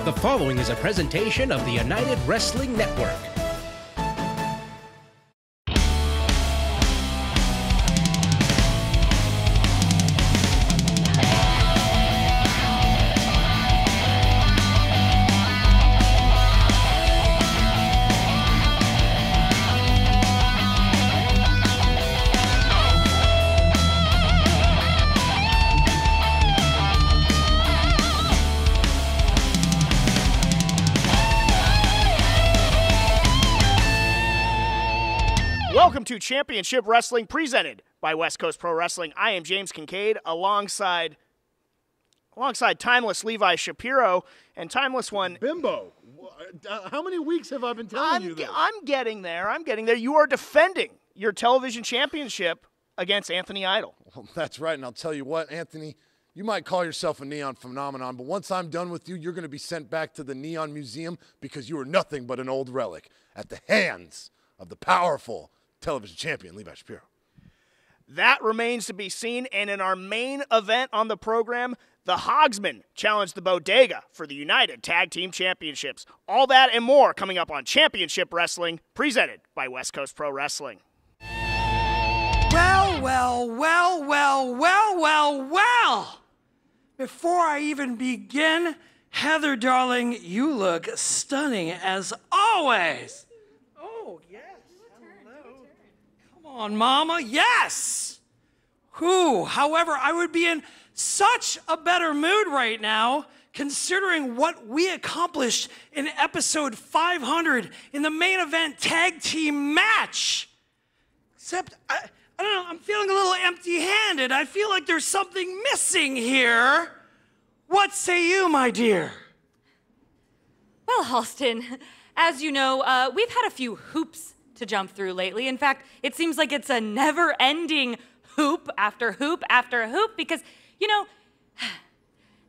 The following is a presentation of the United Wrestling Network. Welcome to Championship Wrestling presented by West Coast Pro Wrestling. I am James Kincaid alongside Timeless Levi Shapiro and Timeless One. Bimbo, how many weeks have I been telling you this? I'm getting there. You are defending your television championship against Anthony Idol. Well, that's right, and I'll tell you what, Anthony, you might call yourself a neon phenomenon, but once I'm done with you, you're going to be sent back to the Neon Museum because you are nothing but an old relic at the hands of the powerful television champion, Levi Shapiro. That remains to be seen, and in our main event on the program, the Hogsmen challenged the Bodega for the United Tag Team Championships. All that and more coming up on Championship Wrestling, presented by West Coast Pro Wrestling. Well. Before I even begin, Heather, darling, you look stunning as always. Oh, yes. Come on, Mama. Yes. However, I would be in such a better mood right now considering what we accomplished in episode 500 in the main event tag team match. Except, I don't know, I'm feeling a little empty-handed. I feel like there's something missing here. What say you, my dear? Well, Halston, as you know, we've had a few hoops to jump through lately. In fact, it seems like it's a never-ending hoop after hoop after hoop because, you know,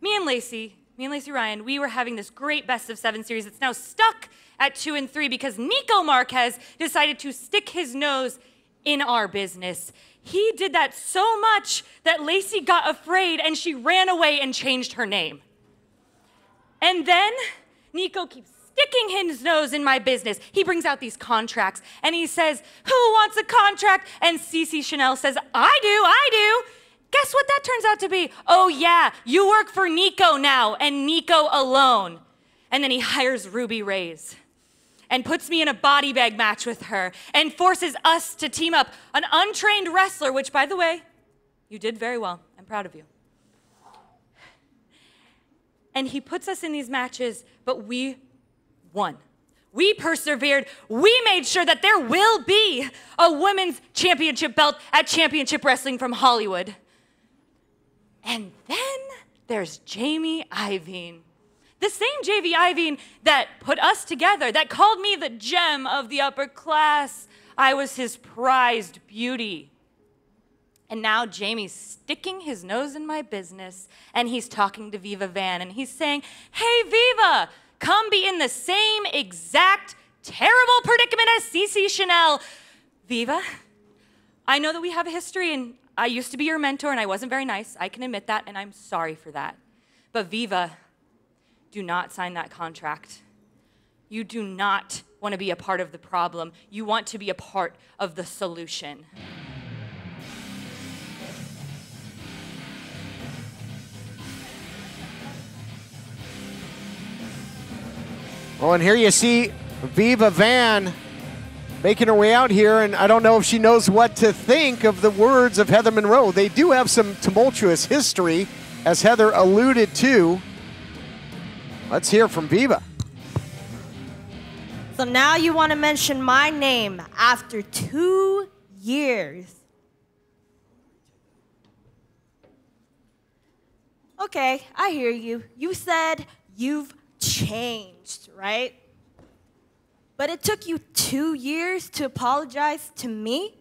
me and Lacey Ryan, we were having this great best of 7 series that's now stuck at 2 and 3 because Nico Marquez decided to stick his nose in our business. He did that so much that Lacey got afraid and she ran away and changed her name. And then Nico keeps sticking his nose in my business. He brings out these contracts and he says, "Who wants a contract?" And Cece Chanel says, I do. Guess what that turns out to be? Oh yeah, you work for Nico now and Nico alone. And then he hires Ruby Reyes and puts me in a body bag match with her and forces us to team up, an untrained wrestler, which, by the way, you did very well. I'm proud of you. And he puts us in these matches, but we won. We persevered. We made sure that there will be a women's championship belt at Championship Wrestling from Hollywood. And then there's Jamie Iovine. The same JV Iovine that put us together, that called me the gem of the upper class. I was his prized beauty. And now Jamie's sticking his nose in my business, and he's talking to Viva Van, and he's saying, "Hey, Viva, come be in the same exact terrible predicament as Cece Chanel." Viva, I know that we have a history, and I used to be your mentor, and I wasn't very nice. I can admit that, and I'm sorry for that. But Viva, do not sign that contract. You do not want to be a part of the problem. You want to be a part of the solution. Well, and here you see Viva Van making her way out here, and I don't know if she knows what to think of the words of Heather Monroe. They do have some tumultuous history, as Heather alluded to. Let's hear from Viva. So now you want to mention my name after 2 years. Okay, I hear you. You said you've changed, right? But it took you 2 years to apologize to me?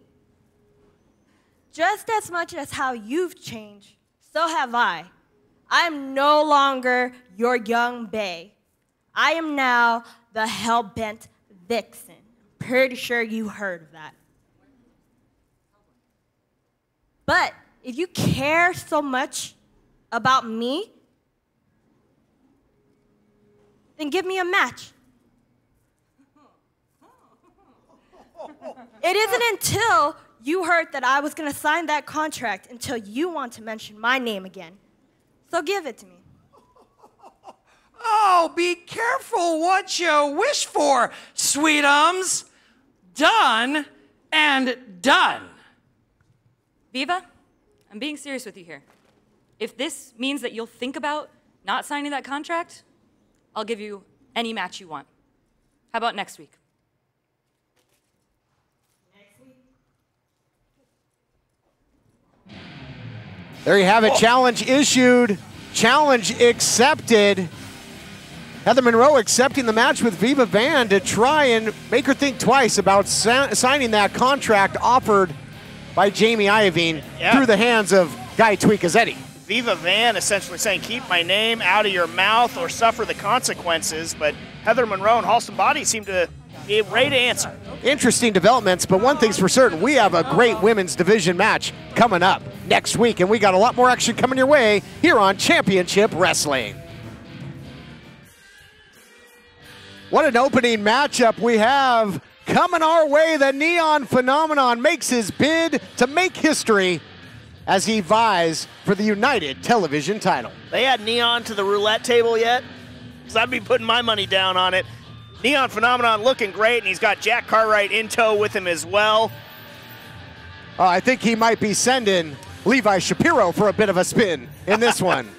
Just as much as how you've changed, so have I. I'm no longer your young bae. I am now the hell-bent vixen. Pretty sure you heard of that. But if you care so much about me, then give me a match. It isn't until you heard that I was going to sign that contract until you want to mention my name again. So give it to me. Oh, be careful what you wish for, sweetums. Done and done. Viva, I'm being serious with you here. If this means that you'll think about not signing that contract, I'll give you any match you want. How about next week? There you have it. Challenge issued. Challenge accepted. Heather Monroe accepting the match with Viva Van to try and make her think twice about signing that contract offered by Jamie Iovine through the hands of Guy Tweekazetti. Viva Van essentially saying, keep my name out of your mouth or suffer the consequences, but Heather Monroe and Halston Body seem to be ready to answer. Interesting developments, but one thing's for certain, we have a great women's division match coming up next week, and we got a lot more action coming your way here on Championship Wrestling. What an opening matchup we have coming our way. The Neon Phenomenon makes his bid to make history as he vies for the United Television title. They add Neon to the roulette table yet? Because I'd be putting my money down on it. Neon Phenomenon looking great, and he's got Jack Cartwright in tow with him as well. I think he might be sending Levi Shapiro for a bit of a spin in this one.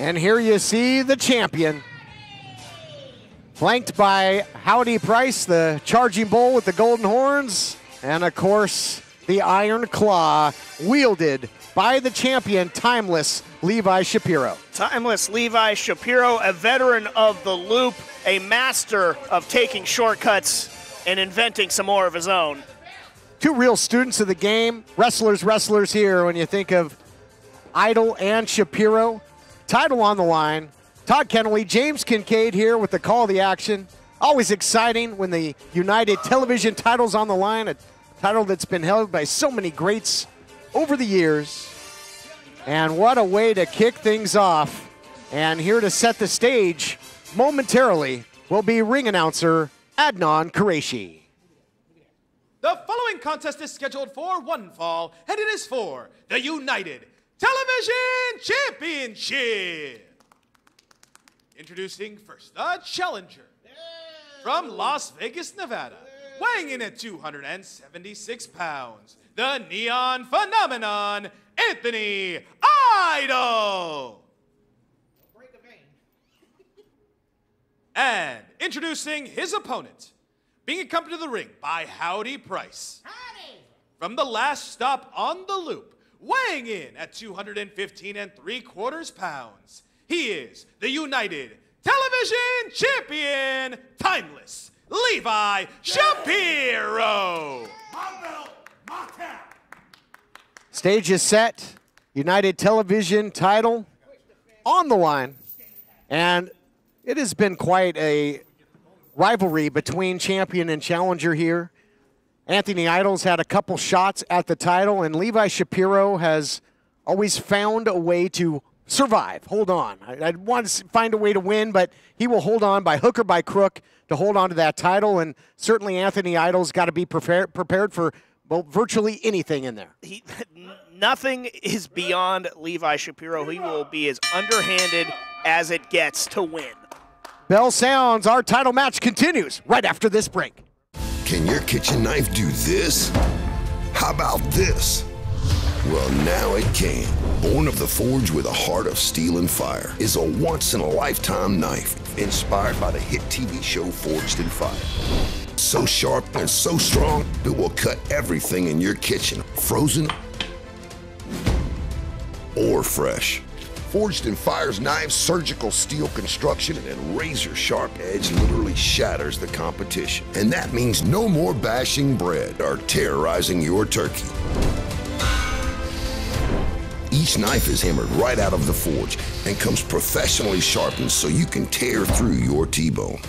And here you see the champion, flanked by Howdy Price, the charging bull with the golden horns, and of course, the iron claw wielded by the champion, Timeless Levi Shapiro. Timeless Levi Shapiro, a veteran of the loop, a master of taking shortcuts and inventing some more of his own. Two real students of the game, wrestlers here when you think of Idol and Shapiro. Title on the line. Todd Kennelly, James Kincaid here with the call of the action. Always exciting when the United Television title's on the line, a title that's been held by so many greats over the years. And what a way to kick things off. And here to set the stage momentarily will be ring announcer Adnan Qureshi. The following contest is scheduled for one fall, and it is for the United Television Championship. Introducing first, the challenger from Las Vegas, Nevada, weighing in at 276 pounds, the Neon Phenomenon, Anthony Idol. And introducing his opponent, being accompanied to the ring by Howdy Price. Howdy. From the last stop on the loop, weighing in at 215 3/4 pounds, he is the United Television Champion, Timeless Levi Shapiro. My belt, my tap. Stage is set. United Television title on the line. And it has been quite a rivalry between champion and challenger here. Anthony Idol's had a couple shots at the title, and Levi Shapiro has always found a way to survive, hold on. I want to find a way to win, but he will hold on by hook or by crook to hold on to that title, and certainly Anthony Idol's got to be prepared for virtually anything in there. Nothing is beyond Levi Shapiro. He will be as underhanded as it gets to win. Bell sounds. Our title match continues right after this break. Can your kitchen knife do this? How about this? Well, now it can. Born of the forge with a heart of steel and fire is a once-in-a-lifetime knife inspired by the hit TV show Forged in Fire. So sharp and so strong, it will cut everything in your kitchen, frozen or fresh. Forged in Fire's knives, surgical steel construction, and razor-sharp edge literally shatters the competition. And that means no more bashing bread or terrorizing your turkey. Each knife is hammered right out of the forge and comes professionally sharpened so you can tear through your T-bone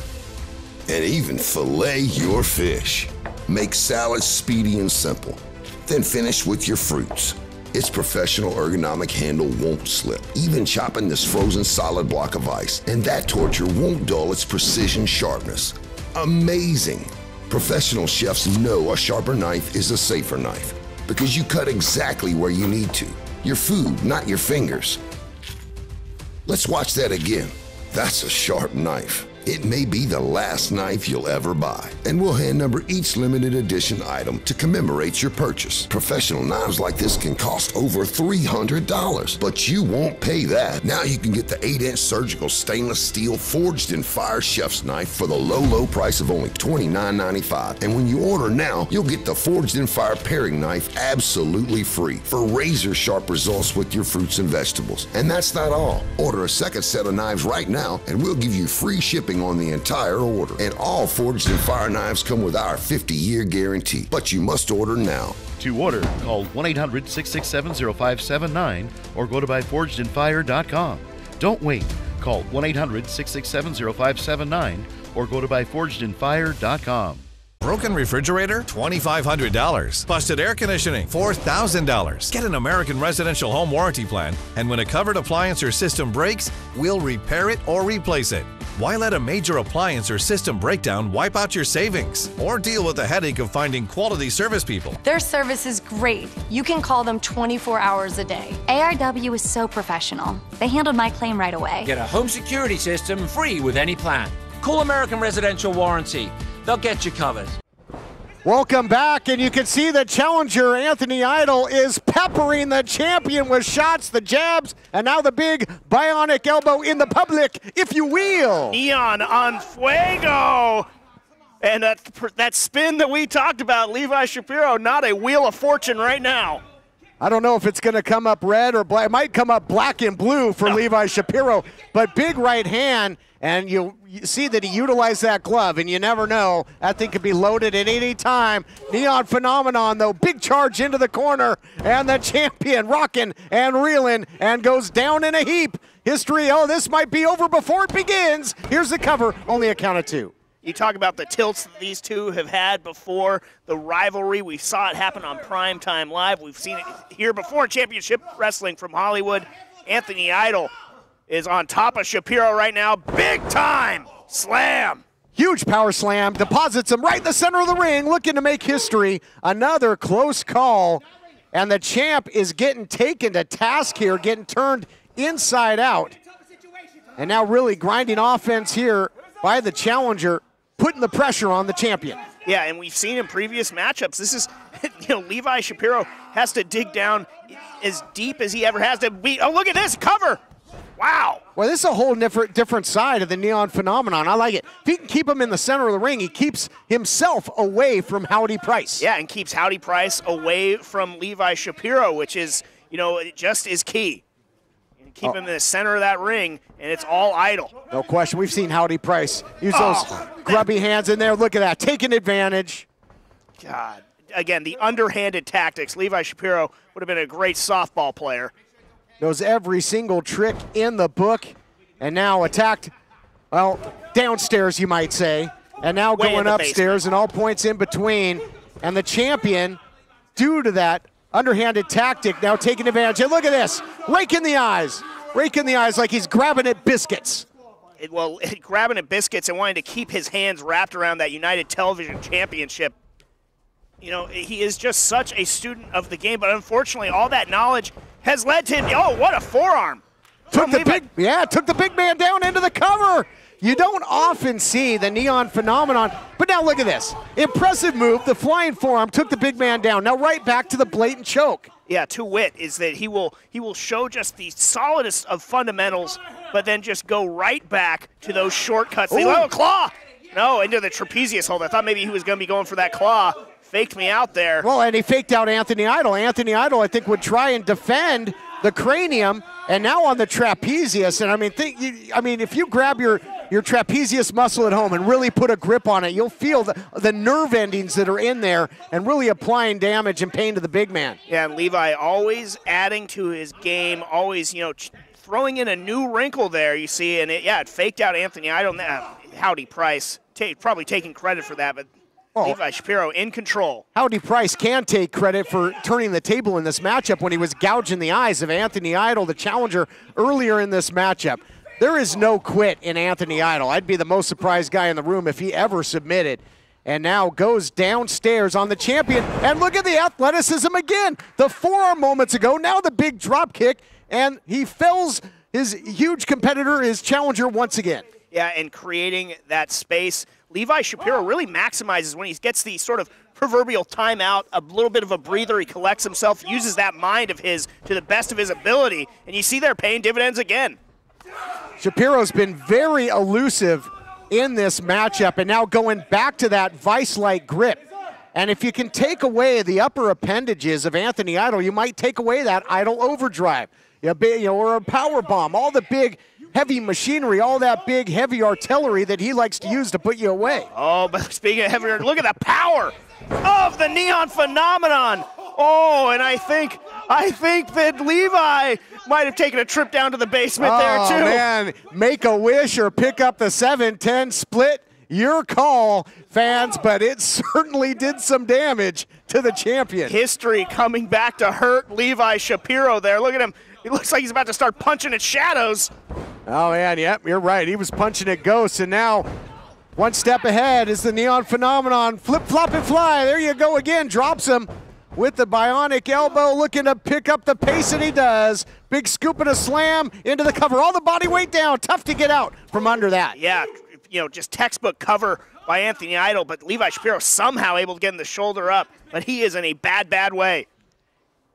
and even fillet your fish. Make salads speedy and simple. Then finish with your fruits. Its professional ergonomic handle won't slip, even chopping this frozen solid block of ice. And that torture won't dull its precision sharpness. Amazing! Professional chefs know a sharper knife is a safer knife because you cut exactly where you need to. Your food, not your fingers. Let's watch that again. That's a sharp knife. It may be the last knife you'll ever buy, and we'll hand number each limited edition item to commemorate your purchase. Professional knives like this can cost over $300, but you won't pay that. Now you can get the 8-inch surgical stainless steel forged in fire chef's knife for the low price of only $29.95. And when you order now, you'll get the forged in fire paring knife absolutely free for razor sharp results with your fruits and vegetables. And that's not all. Order a second set of knives right now, and we'll give you free shipping on the entire order. And all forged in fire knives come with our 50-year guarantee. But you must order now. To order, call 1-800-667-0579 or go to buyforgedinfire.com. Don't wait. Call 1-800-667-0579 or go to buyforgedinfire.com. Broken refrigerator, $2,500. Busted air conditioning, $4,000. Get an American Residential Home Warranty Plan, and when a covered appliance or system breaks, we'll repair it or replace it. Why let a major appliance or system breakdown wipe out your savings? Or deal with the headache of finding quality service people? Their service is great. You can call them 24 hours a day. ARW is so professional. They handled my claim right away. Get a home security system free with any plan. Call American Residential Warranty. They'll get you covered. Welcome back, and you can see the challenger, Anthony Idol, is peppering the champion with shots, the jabs, and now the big bionic elbow in the public, if you will. Neon on fuego. And that spin that we talked about, Levi Shapiro, not a wheel of fortune right now. I don't know if it's going to come up red or black. It might come up black and blue for Levi Shapiro, but big right hand, and you see that he utilized that glove, and you never know. That thing could be loaded at any time. Neon Phenomenon, though, big charge into the corner, and the champion rocking and reeling and goes down in a heap. History, this might be over before it begins. Here's the cover, only a count of two. You talk about the tilts that these two have had before, the rivalry. We saw it happen on Primetime Live. We've seen it here before in Championship Wrestling from Hollywood. Anthony Idol is on top of Shapiro right now. Big time slam. Huge power slam, deposits him right in the center of the ring, looking to make history. Another close call, and the champ is getting taken to task here, getting turned inside out. And now really grinding offense here by the challenger, putting the pressure on the champion. Yeah, and we've seen in previous matchups, this is, Levi Shapiro has to dig down as deep as he ever has to be. Oh, look at this cover. Wow. Well, this is a whole different side of the Neon Phenomenon. I like it. If he can keep him in the center of the ring, he keeps himself away from Howdy Price. Yeah, and keeps Howdy Price away from Levi Shapiro, which is, just is key. Keep him in the center of that ring, and it's all Idol. No question. We've seen Howdy Price use those grubby hands in there. Look at that, taking advantage. God. Again, the underhanded tactics. Levi Shapiro would have been a great softball player. Knows every single trick in the book, and now attacked, downstairs, you might say, and now going upstairs and all points in between. And the champion, due to that underhanded tactic, now taking advantage. And look at this, rake in the eyes like he's grabbing at biscuits. Grabbing at biscuits and wanting to keep his hands wrapped around that United Television Championship. He is just such a student of the game, but unfortunately all that knowledge has led to him. Oh, what a forearm. Took the big man down into the cover. You don't often see the Neon Phenomenon, but now look at this. Impressive move, the flying forearm took the big man down. Now right back to the blatant choke. Yeah, to wit is that he will show just the solidest of fundamentals, but then just go right back to those shortcuts. Claw! No, into the trapezius hold. I thought maybe he was going to be going for that claw. Faked me out there. Well, and he faked out Anthony Idol. Anthony Idol, I think, would try and defend the cranium, and now on the trapezius. And if you grab your trapezius muscle at home and really put a grip on it, you'll feel the nerve endings that are in there and really applying damage and pain to the big man. Yeah, and Levi always adding to his game, always, throwing in a new wrinkle there, you see, and it faked out Anthony Idol. Howdy Price, probably taking credit for that, but Levi Shapiro in control. Howdy Price can take credit for turning the table in this matchup when he was gouging the eyes of Anthony Idol, the challenger, earlier in this matchup. There is no quit in Anthony Idol. I'd be the most surprised guy in the room if he ever submitted. And now goes downstairs on the champion. And look at the athleticism again. The forearm moments ago, now the big drop kick. And he fells his huge competitor, his challenger, once again. Yeah, and creating that space. Levi Shapiro really maximizes when he gets the sort of proverbial timeout, a little bit of a breather. He collects himself, uses that mind of his to the best of his ability. And you see they're paying dividends again. Shapiro's been very elusive in this matchup, and now going back to that vice-like grip. And if you can take away the upper appendages of Anthony Idol, you might take away that Idol overdrive, or a power bomb, all the big heavy machinery, all that big heavy artillery that he likes to use to put you away. Oh, but speaking of heavier, look at the power of the Neon Phenomenon. Oh, and I think that Levi might have taken a trip down to the basement there, too. Oh, man. Make a wish or pick up the 7-10 split. Your call, fans, but it certainly did some damage to the champion. History coming back to hurt Levi Shapiro there. Look at him. He looks like he's about to start punching at shadows. Oh, man, yep, you're right. He was punching at ghosts, and now one step ahead is the Neon Phenomenon. Flip, flop, and fly. There you go again. Drops him with the bionic elbow, looking to pick up the pace, and he does. Big scoop and a slam into the cover. All the body weight down. Tough to get out from under that. Yeah, just textbook cover by Anthony Idol, but Levi Shapiro somehow able to get the shoulder up, but he is in a bad, bad way.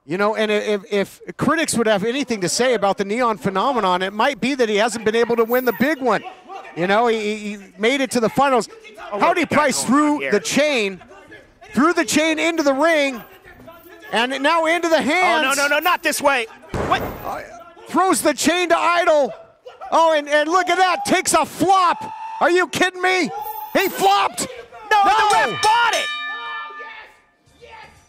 And if critics would have anything to say about the Neon Phenomenon, it might be that he hasn't been able to win the big one. He made it to the finals. Howdy Price threw the chain into the ring, and now into the hands. Oh, no, not this way. What? Throws the chain to Idol. Oh, and look at that. Takes a flop. Are you kidding me? He flopped. No, the ref bought it.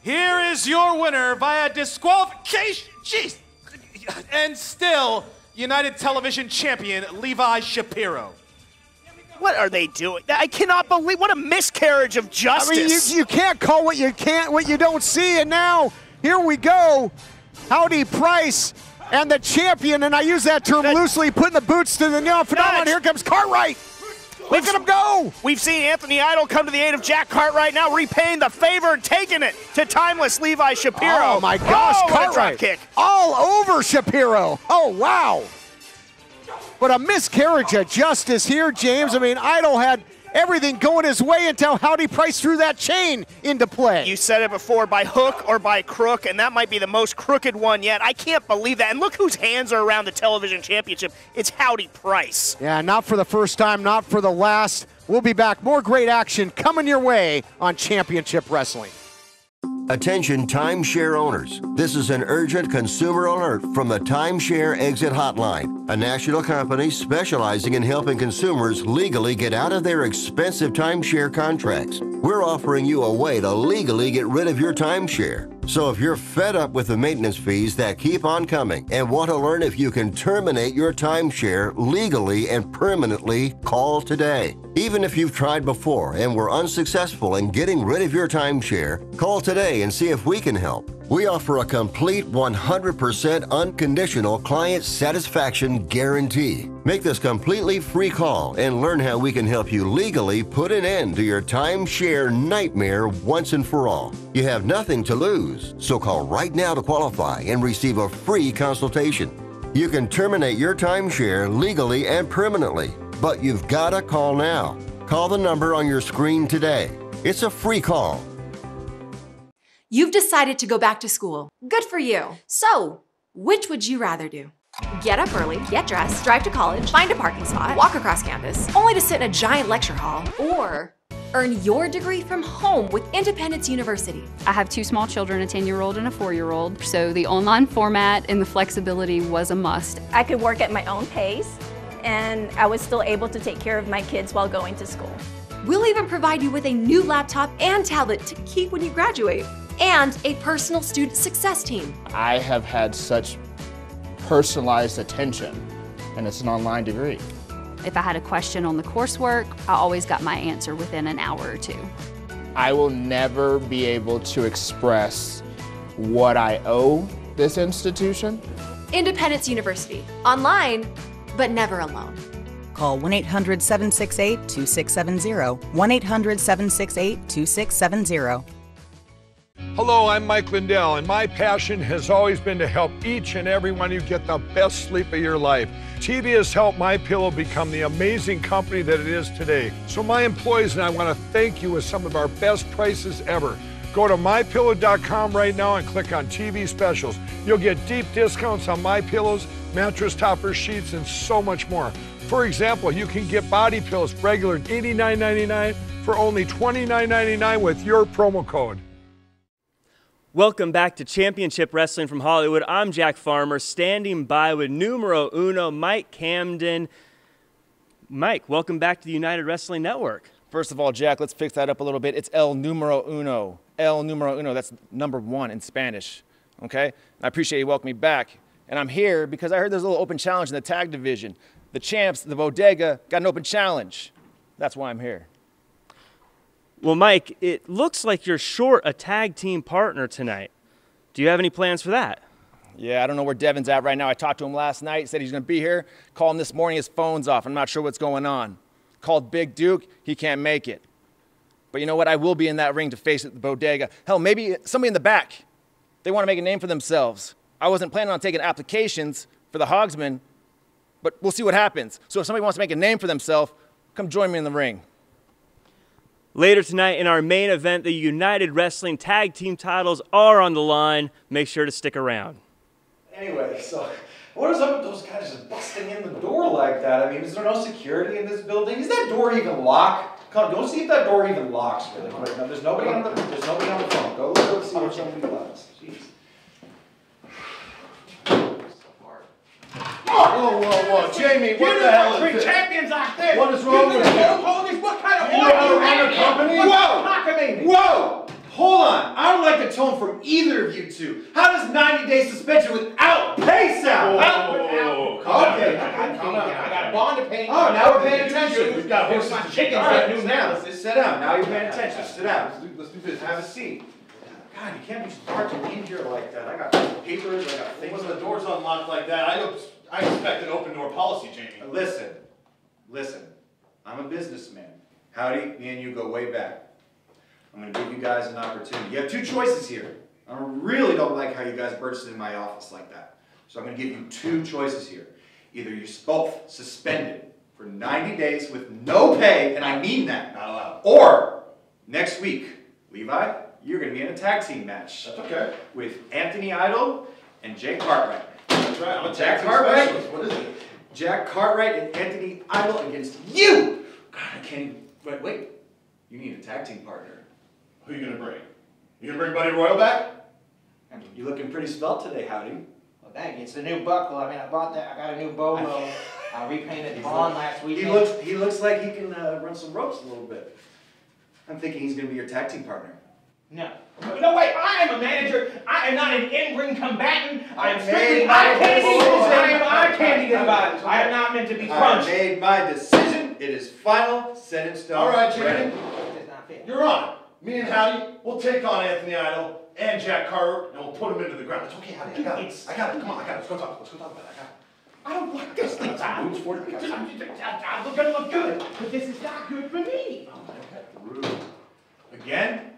Here is your winner via disqualification. Jeez. And still, United Television champion, Levi Shapiro. What are they doing? I cannot believe, what a miscarriage of justice. I mean, you can't call what you don't see, and now, here we go. Howdy Price and the champion, and I use that term loosely, putting the boots to the Neon Phenomenon. Here comes Cartwright. Look at him go. We've seen Anthony Idol come to the aid of Jack Cartwright, now repaying the favor and taking it to timeless Levi Shapiro. Oh, my gosh, Cartwright. Kick. All over Shapiro. Oh, wow. But a miscarriage of justice here, James. I mean, Idol had everything going his way until Howdy Price threw that chain into play. You said it before, by hook or by crook, and that might be the most crooked one yet. I can't believe that. And look whose hands are around the television championship. It's Howdy Price. Yeah, not for the first time, not for the last. We'll be back. More great action coming your way on Championship Wrestling. Attention timeshare owners. This is an urgent consumer alert from the Timeshare Exit Hotline, a national company specializing in helping consumers legally get out of their expensive timeshare contracts. We're offering you a way to legally get rid of your timeshare. So if you're fed up with the maintenance fees that keep on coming and want to learn if you can terminate your timeshare legally and permanently, call today. Even if you've tried before and were unsuccessful in getting rid of your timeshare, call today and see if we can help. We offer a complete 100% unconditional client satisfaction guarantee. Make this completely free call and learn how we can help you legally put an end to your timeshare nightmare once and for all. You have nothing to lose, so call right now to qualify and receive a free consultation. You can terminate your timeshare legally and permanently, but you've got to call now. Call the number on your screen today. It's a free call. You've decided to go back to school. Good for you. So, which would you rather do? Get up early, get dressed, drive to college, find a parking spot, walk across campus, only to sit in a giant lecture hall, or earn your degree from home with Independence University. I have two small children, a 10-year-old and a 4-year-old, so the online format and the flexibility was a must. I could work at my own pace, and I was still able to take care of my kids while going to school. We'll even provide you with a new laptop and tablet to keep when you graduate, and a personal student success team. I have had such personalized attention, and it's an online degree. If I had a question on the coursework, I always got my answer within an hour or two. I will never be able to express what I owe this institution. Independence University. Online, but never alone. Call 1-800-768-2670. 1-800-768-2670. Hello, I'm Mike Lindell, and my passion has always been to help each and every one of you get the best sleep of your life. TV has helped MyPillow become the amazing company that it is today. So my employees and I want to thank you with some of our best prices ever. Go to MyPillow.com right now and click on TV specials. You'll get deep discounts on MyPillows, mattress toppers, sheets, and so much more. For example, you can get body pillows regular $89.99 for only $29.99 with your promo code. Welcome back to Championship Wrestling from Hollywood. I'm Jack Farmer, standing by with numero uno, Mike Camden. Mike, welcome back to the United Wrestling Network. First of all, Jack, let's fix that up a little bit. It's el numero uno. El numero uno, that's number one in Spanish, okay? I appreciate you welcoming me back. And I'm here because I heard there's a little open challenge in the tag division. The champs, the Bodega, got an open challenge. That's why I'm here. Well, Mike, it looks like you're short a tag team partner tonight. Do you have any plans for that? Yeah, I don't know where Devin's at right now. I talked to him last night. He said he's going to be here. Called him this morning. His phone's off. I'm not sure what's going on. Called Big Duke. He can't make it. But you know what? I will be in that ring to face the Bodega. Hell, maybe somebody in the back. They want to make a name for themselves. I wasn't planning on taking applications for the Hogsman, but we'll see what happens. So if somebody wants to make a name for themselves, come join me in the ring. Later tonight in our main event, the United Wrestling Tag Team titles are on the line. Make sure to stick around. Anyway, so what is up with those guys just busting in the door like that? I mean, is there no security in this building? Is that door even locked? Come on, go see if that door even locks really quick. No, there's nobody on the phone. Go see if somebody locks. Jeez. Whoa, Jamie, what the hell is this? Champions like this. What is wrong with you? What kind of You know how to run a company? Whoa! Hold on. I don't like the tone from either of you two. How does 90-day suspension without pay sound? Okay. Calm down. I got a bond to pay. Oh, now we're paying attention. We've got horses and chickens. All right, now, let's sit down. Now you're paying attention. Sit down. Let's do this. Have a seat. God, you can't be just barging in here like that. I got papers, I got things. When the door's unlocked like that, I expect an open door policy, Jamie. Listen. I'm a businessman. Howdy, me and you go way back. I'm going to give you guys an opportunity. You have two choices here. I really don't like how you guys burst into my office like that. So I'm going to give you two choices here. Either you're both suspended for 90 days with no pay, and I mean that. Not allowed. Or next week, Levi, you're going to be in a tag team match. That's okay. With Anthony Idol and Jake Cartwright. That's right. I'm a tag team specialist. What is it? Jack Cartwright and Anthony Idol against you. God, I can't even. Wait. You need a tag team partner. Who are you going to bring? You going to bring Buddy Royal back? I mean, you're looking pretty svelte today, Howdy. Well, dang, it's the new buckle. I mean, I bought that. I got a new bolo. I repainted the bond last weekend. He looks like he can run some ropes a little bit. I'm thinking he's going to be your tag team partner. No, wait, I am a manager. I am not an in-ring combatant. I am strictly eye candy. I am eye candy. I am not meant to be crunched. I made my decision. It is final, set in stone. All right, Jamie. You're on. Me and Howdy, we'll take on Anthony Idol and Jack Carter, and we'll put him into the ground. It's okay, Howdy. I got it. Come on, I got it. Let's go talk about it. I got it. I don't like this thing. I'm gonna look good, but this is not good for me. Oh, rude. Again?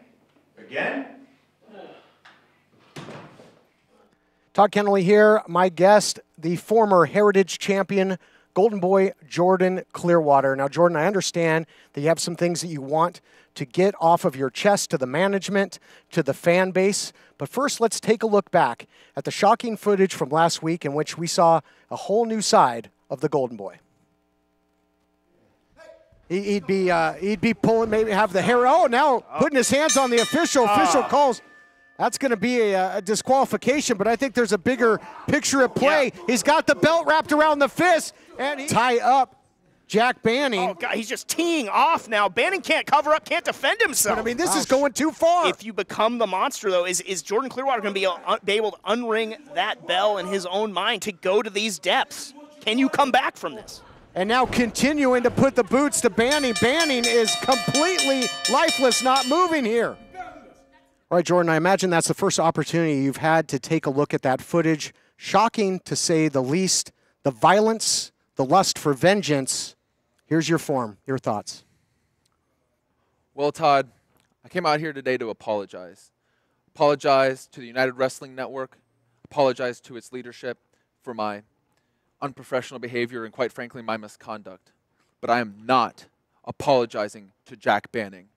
Todd Kennelly here. My guest, the former Heritage Champion, Golden Boy Jordan Clearwater. Now, Jordan, I understand that you have some things that you want to get off of your chest to the management, to the fan base. But first, let's take a look back at the shocking footage from last week in which we saw a whole new side of the Golden Boy. He'd be pulling, maybe have the hair. Oh, now putting his hands on the official calls. That's going to be a disqualification, but I think there's a bigger picture at play. Yeah. He's got the belt wrapped around the fist, and he tie up Jack Banning. Oh, God, he's just teeing off now. Banning can't cover up, can't defend himself. But, I mean, this is going too far. If you become the monster, though, is Jordan Clearwater going to be able to unring that bell in his own mind to go to these depths? Can you come back from this? And now continuing to put the boots to Banning. Banning is completely lifeless, not moving here. All right, Jordan, I imagine that's the first opportunity you've had to take a look at that footage. Shocking, to say the least. The violence, the lust for vengeance. Here's your form, your thoughts. Well, Todd, I came out here today to apologize. Apologize to the United Wrestling Network. Apologize to its leadership for my unprofessional behavior and, quite frankly, my misconduct. But I am not apologizing to Jack Banning.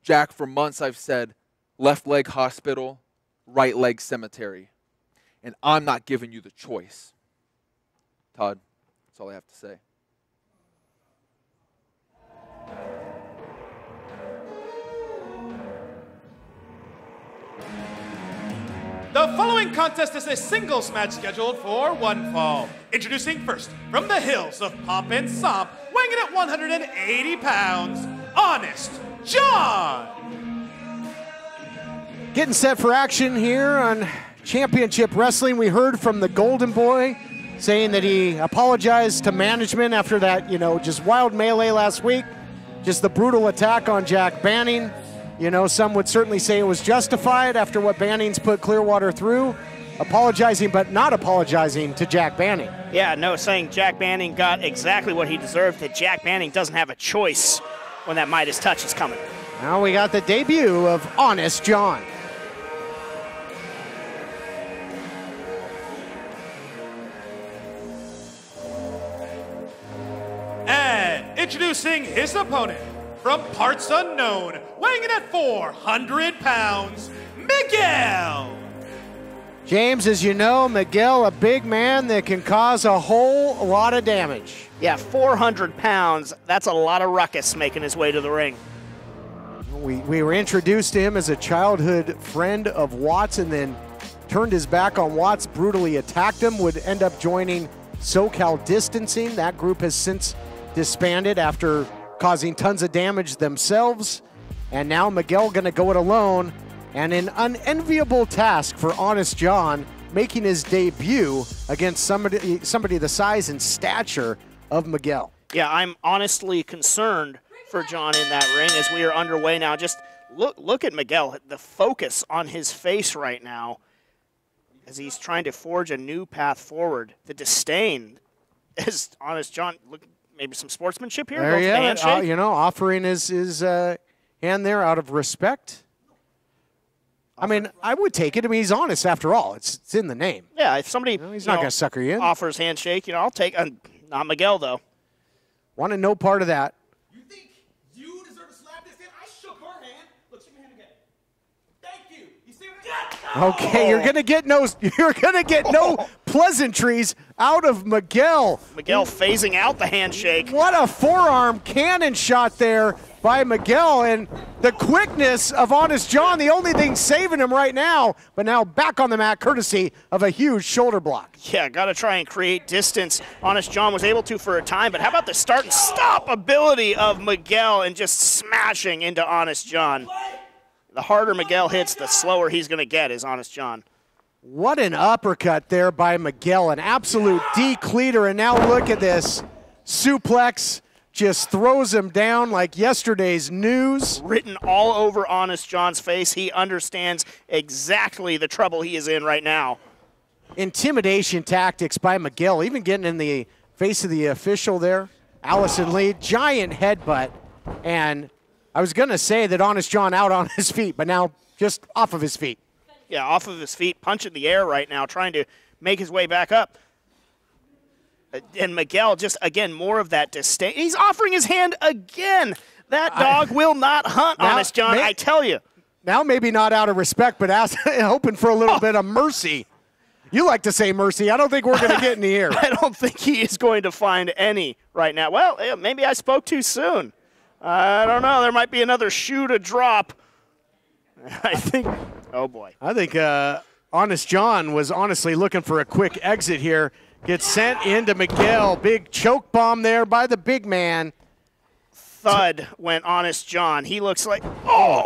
Jack, for months I've said, left leg hospital, right leg cemetery. And I'm not giving you the choice. Todd, that's all I have to say. The following contest is a singles match scheduled for one fall. Introducing first, from the hills of Pomp and Somp, weighing in at 180 pounds, Honest John. Getting set for action here on Championship Wrestling. We heard from the Golden Boy saying that he apologized to management after that, just wild melee last week. Just the brutal attack on Jack Banning. Some would certainly say it was justified after what Banning's put Clearwater through. Apologizing, but not apologizing to Jack Banning. Yeah, no, saying Jack Banning got exactly what he deserved, that Jack Banning doesn't have a choice when that Midas touch is coming. Now we got the debut of Honest John. And introducing his opponent, from parts unknown, weighing in at 400 pounds, Miguel. James, as you know, Miguel, a big man that can cause a whole lot of damage. Yeah, 400 pounds, that's a lot of ruckus making his way to the ring. We were introduced to him as a childhood friend of Watts and then turned his back on Watts, brutally attacked him, would end up joining SoCal Distancing. That group has since disbanded after causing tons of damage themselves. And now Miguel going to go it alone. And an unenviable task for Honest John, making his debut against somebody the size and stature of Miguel. Yeah, I'm honestly concerned for John in that ring as we are underway now. Just look at Miguel, the focus on his face right now as he's trying to forge a new path forward. The disdain is Honest John. Look, maybe some sportsmanship here. There you have it. Offering his hand there out of respect. I mean, I would take it. I mean, he's honest after all. It's in the name. Yeah, if somebody he's not going to sucker you in. Offers handshake, I'll take. Not Miguel though. Wanted no part of that. You think you deserve to slap this in? I shook her hand. Look, shake my hand again. Thank you. You see what Okay, you're gonna get no pleasantries out of Miguel. Miguel phasing out the handshake. What a forearm cannon shot there by Miguel, and the quickness of Honest John, the only thing saving him right now, but now back on the mat courtesy of a huge shoulder block. Yeah, got to try and create distance. Honest John was able to for a time, but how about the start and stop ability of Miguel and just smashing into Honest John? The harder Miguel hits, the slower he's going to get is Honest John. What an uppercut there by Miguel, an absolute decleater, and now look at this suplex. Just throws him down like yesterday's news. Written all over Honest John's face. He understands exactly the trouble he is in right now. Intimidation tactics by Miguel, even getting in the face of the official there. Allison Lee, giant headbutt. And I was going to say that Honest John out on his feet, but now just off of his feet. Yeah, off of his feet, punching the air right now, trying to make his way back up. And Miguel, just, again, more of that disdain. He's offering his hand again. That dog will not hunt, Honest John, I tell you. Now maybe not out of respect, but hoping for a little bit of mercy. You like to say mercy. I don't think we're going to get any here. I don't think he is going to find any right now. Well, maybe I spoke too soon. I don't know. There might be another shoe to drop. I think, oh, boy. I think Honest John was honestly looking for a quick exit here. Gets sent into Miguel. Big choke bomb there by the big man. Thud went Honest John. He looks like,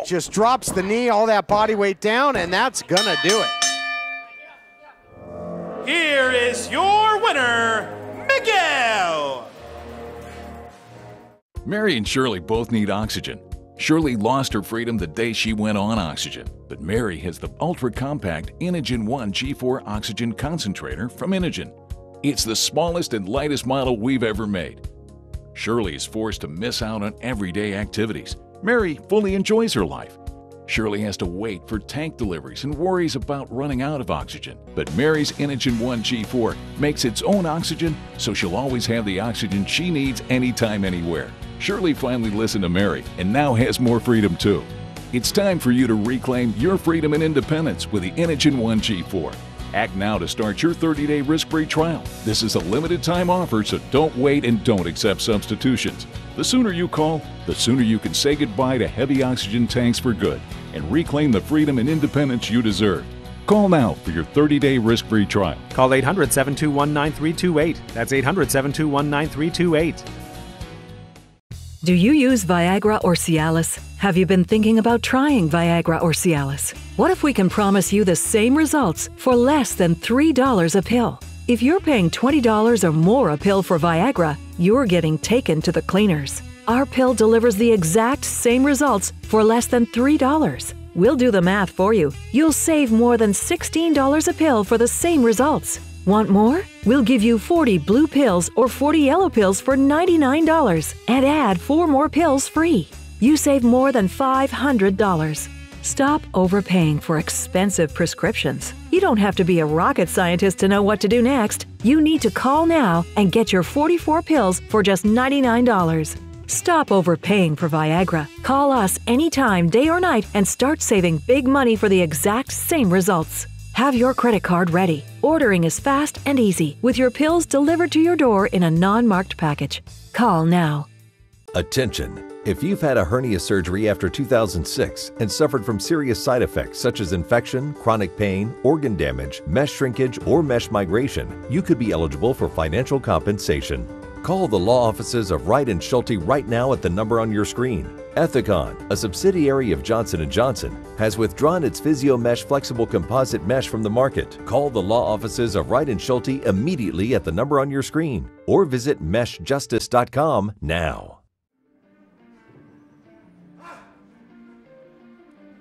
just drops the knee, all that body weight down, and that's going to do it. Here is your winner, Miguel. Mary and Shirley both need oxygen. Shirley lost her freedom the day she went on oxygen, but Mary has the ultra-compact Inogen 1 G4 oxygen concentrator from Inogen. It's the smallest and lightest model we've ever made. Shirley is forced to miss out on everyday activities. Mary fully enjoys her life. Shirley has to wait for tank deliveries and worries about running out of oxygen. But Mary's Inogen 1 G4 makes its own oxygen, so she'll always have the oxygen she needs anytime, anywhere. Shirley finally listened to Mary and now has more freedom too. It's time for you to reclaim your freedom and independence with the Inogen 1 G4. Act now to start your 30-day risk-free trial. This is a limited time offer, so don't wait and don't accept substitutions. The sooner you call, the sooner you can say goodbye to heavy oxygen tanks for good and reclaim the freedom and independence you deserve. Call now for your 30-day risk-free trial. Call 800-721-9328. That's 800-721-9328. Do you use Viagra or Cialis? Have you been thinking about trying Viagra or Cialis? What if we can promise you the same results for less than $3 a pill? If you're paying $20 or more a pill for Viagra, you're getting taken to the cleaners. Our pill delivers the exact same results for less than $3. We'll do the math for you. You'll save more than $16 a pill for the same results. Want more? We'll give you 40 blue pills or 40 yellow pills for $99 and add 4 more pills free. You save more than $500. Stop overpaying for expensive prescriptions. You don't have to be a rocket scientist to know what to do next. You need to call now and get your 44 pills for just $99. Stop overpaying for Viagra. Call us anytime, day or night, and start saving big money for the exact same results. Have your credit card ready. Ordering is fast and easy, with your pills delivered to your door in a non-marked package. Call now. Attention! If you've had a hernia surgery after 2006 and suffered from serious side effects such as infection, chronic pain, organ damage, mesh shrinkage, or mesh migration, you could be eligible for financial compensation. Call the law offices of Wright & Schulte right now at the number on your screen. Ethicon, a subsidiary of Johnson & Johnson, has withdrawn its PhysioMesh flexible composite mesh from the market. Call the law offices of Wright & Schulte immediately at the number on your screen or visit meshjustice.com now.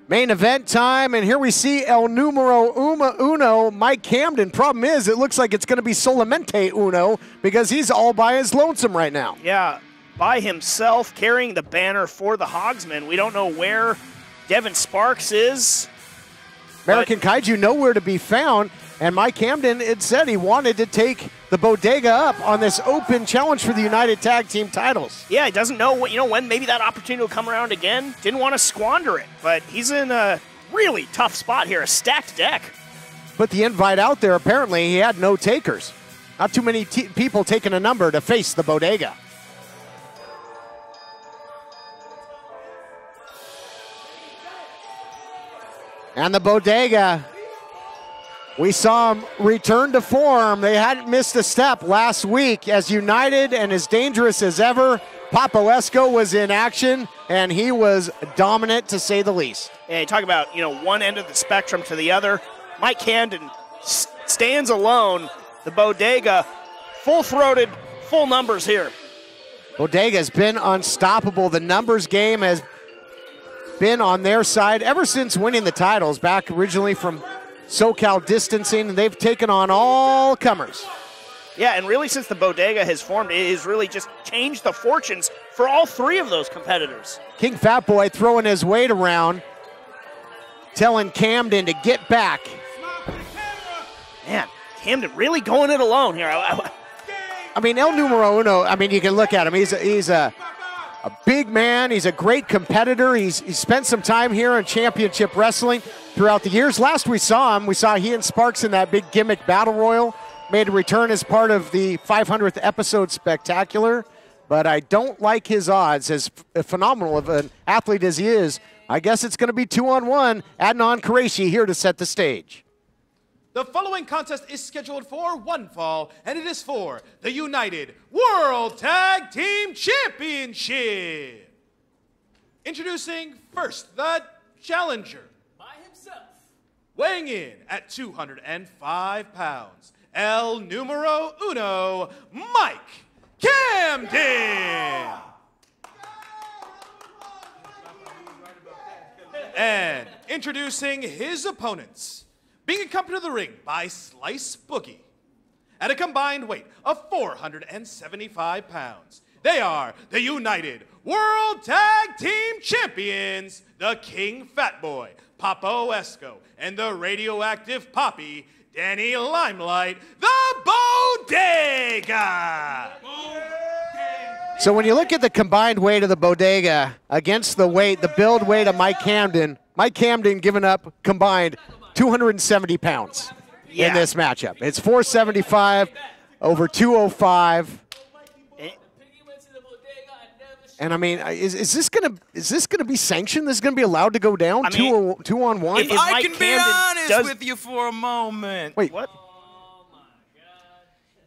Main event time, and here we see El Numero Uno, Mike Camden. Problem is, it looks like it's going to be Solamente Uno because he's all by his lonesome right now. Yeah, by himself, carrying the banner for the Hogsmen. We don't know where Devin Sparks is. American Kaiju nowhere to be found, and Mike Camden, it said he wanted to take the Bodega up on this open challenge for the United Tag Team titles. Yeah, he doesn't know when maybe that opportunity will come around again. Didn't want to squander it, but he's in a really tough spot here, a stacked deck. Put the invite out there. Apparently, he had no takers. Not too many people taking a number to face the Bodega. And the Bodega, we saw him return to form. They hadn't missed a step last week. As united and as dangerous as ever, Papalesco was in action, and he was dominant to say the least. Yeah, you talk about, one end of the spectrum to the other. Mike Camden stands alone. The Bodega, full-throated, full numbers here. Bodega's been unstoppable. The numbers game has been on their side ever since winning the titles, back originally from SoCal Distancing. They've taken on all comers. Yeah, and really since the Bodega has formed, it has really just changed the fortunes for all three of those competitors. King Fatboy throwing his weight around, telling Camden to get back. Man, Camden really going it alone here. I mean, El Numero Uno, you can look at him. He's a big man. He's a great competitor. He's spent some time here in championship wrestling throughout the years. Last we saw he and Sparks in that big gimmick battle royal. Made a return as part of the 500th episode spectacular. But I don't like his odds. As phenomenal of an athlete as he is, I guess it's going to be 2-on-1. Adnan Qureshi here to set the stage. The following contest is scheduled for one fall, and it is for the United World Tag Team Championship. Introducing first, the challenger. By himself. Weighing in at 205 pounds, El Numero Uno, Mike Camden. And introducing his opponents, being accompanied to the ring by Slice Boogie, at a combined weight of 475 pounds. They are the United World Tag Team Champions, the King Fat Boy, Papo Esco, and the radioactive Poppy, Danny Limelight, the Bodega. So when you look at the combined weight of the Bodega against the build weight of Mike Camden giving up combined 270 pounds in this matchup. It's 475 over 205. And I mean, is this gonna be sanctioned? This is gonna be allowed to go down? I mean, two on one? If I can be honest with you for a moment. Wait, what?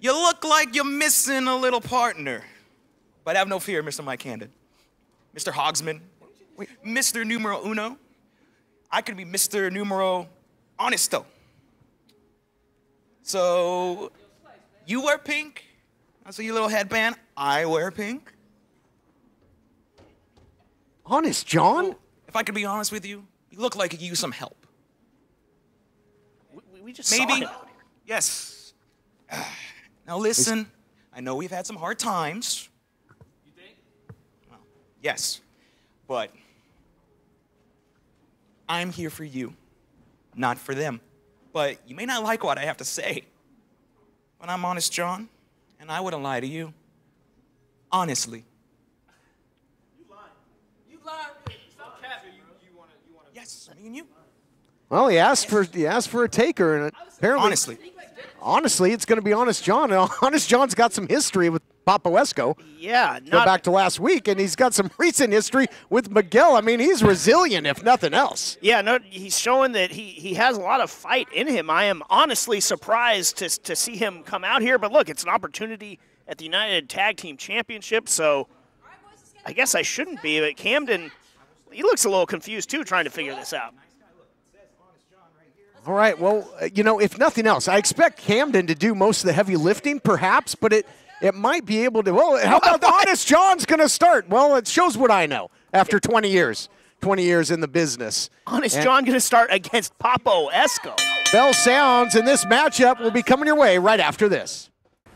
You look like you're missing a little partner. But have no fear, Mr. Mike Camden. Mr. Hogsman. Mr. Numero Uno. I could be Mr. Numero Honesto. So, you wear pink. I see your little headband. I wear pink. Honest, John? If I could be honest with you, you look like you could use some help. We just Maybe. saw him. Yes. Now listen, I know we've had some hard times. You think? Well, yes. But I'm here for you, not for them. But you may not like what I have to say. But I'm honest, John, and I wouldn't lie to you. Honestly. Yes, me and you. Well, he asked for a taker, and apparently, honestly, it's going to be Honest John. And Honest John's got some history with Papo Esco. Yeah, go back to last week, and he's got some recent history with Miguel. I mean, he's resilient, if nothing else. Yeah, no, he's showing that he has a lot of fight in him. I am honestly surprised to see him come out here. But look, it's an opportunity at the United Tag Team Championship, so I guess I shouldn't be. But Camden, he looks a little confused, too, trying to figure this out. All right, well, if nothing else, I expect Camden to do most of the heavy lifting, perhaps, but it might be able to. Well, how about the Honest John's going to start? Well, it shows what I know after 20 years in the business. Honest John going to start against Papo Esco. Bell sounds, and this matchup will be coming your way right after this.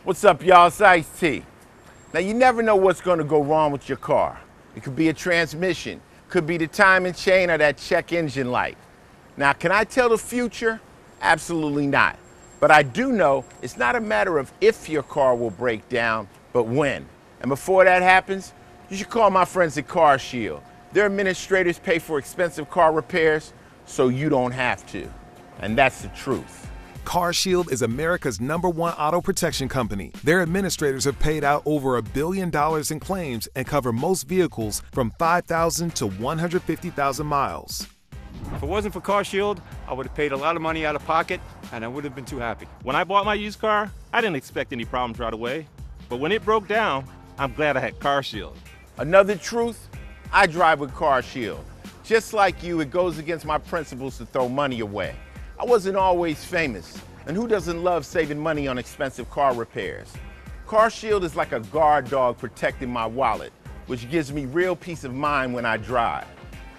What's up, y'all? It's Ice-T. Now, you never know what's going to go wrong with your car. It could be a transmission, could be the timing chain or that check engine light. Now, can I tell the future? Absolutely not. But I do know it's not a matter of if your car will break down, but when. And before that happens, you should call my friends at CarShield. Their administrators pay for expensive car repairs, so you don't have to. And that's the truth. CarShield is America's #1 auto protection company. Their administrators have paid out over $1 billion in claims and cover most vehicles from 5,000 to 150,000 miles. If it wasn't for CarShield, I would have paid a lot of money out of pocket, and I would have been too happy. When I bought my used car, I didn't expect any problems right away. But when it broke down, I'm glad I had CarShield. Another truth, I drive with CarShield. Just like you, it goes against my principles to throw money away. I wasn't always famous, and who doesn't love saving money on expensive car repairs? CarShield is like a guard dog protecting my wallet, which gives me real peace of mind when I drive.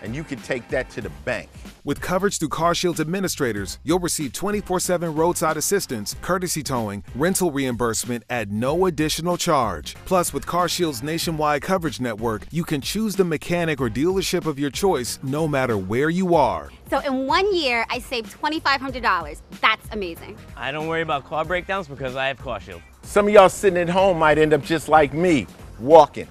And you can take that to the bank. With coverage through CarShield's administrators, you'll receive 24/7 roadside assistance, courtesy towing, rental reimbursement at no additional charge. Plus, with CarShield's nationwide coverage network, you can choose the mechanic or dealership of your choice no matter where you are. So in 1 year, I saved $2,500. That's amazing. I don't worry about car breakdowns because I have CarShield. Some of y'all sitting at home might end up just like me, walking.